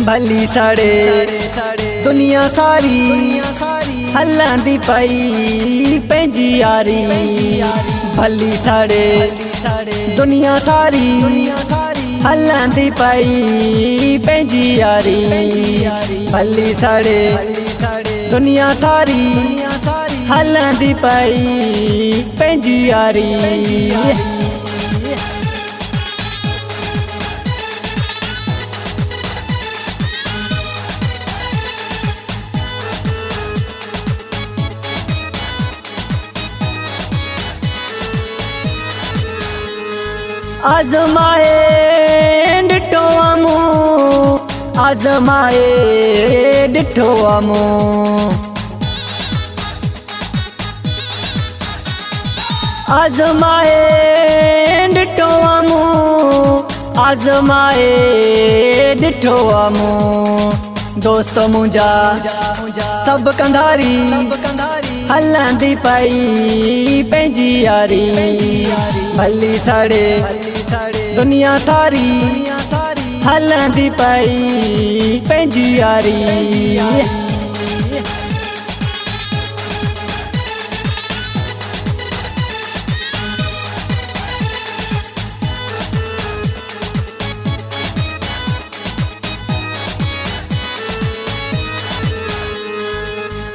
भली साड़े दुनिया सारी हल्लां दी पाई पैंजी यारी। भली साड़े दुनिया सारी हल्लां दी पाई पैंजी यारी। भली साड़े दुनिया सारी हल्लां दी पाई पैंजी यारी। आजमाए डिठो आमू आजमाए डिठो आमू आजमाए डिठो आमू आजमाए डिठो आमू। दोस्त मुंजा सब कंधारी हल्लां दी पाई पैंजी यारी। भली साड़े दुनिया सारी हल्लां दी पाई पैंजी यारी।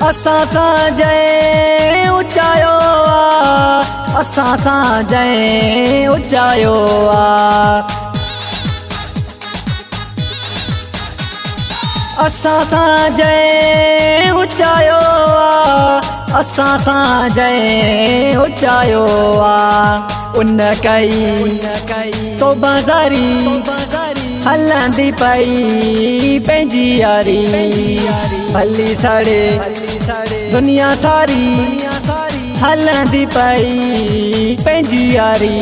असां सां जय उचायो आ असां सां जय उचायो आ असां सां जय उचायो आ असां सां जय उचायो आ। उन कई तो बाज़ारी हल्लां दी पाई पैंजी यारी। भली साड़े दुनिया सारी हल्लां दी पाई पैंजी यारी।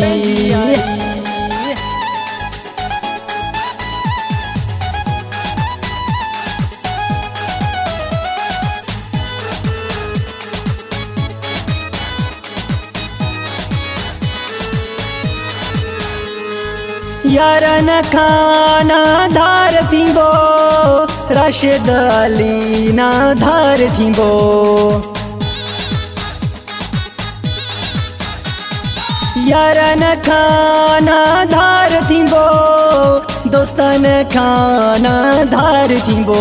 यारन खाना धार थींबो राशिद अली ना धार थींबो। यारन खाना धार थींबो दोस्तन खाना धार थींबो।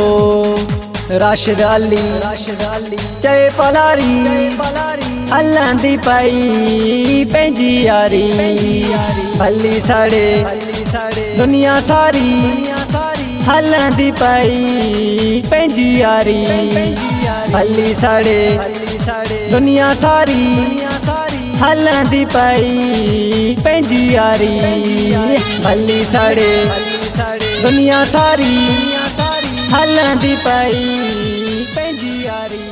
राशिद अली चए पलारी हल्लां दी पाई पैंजी यारी। भली साड़े दुनिया सारी हल्लां दी पाई पैंजी यारी। भली साड़े दुनिया सारी हल्लां दी पाई पैंजी यारी। भली साड़े दुनिया सारी हल्लां दी पाई पैंजी यारी।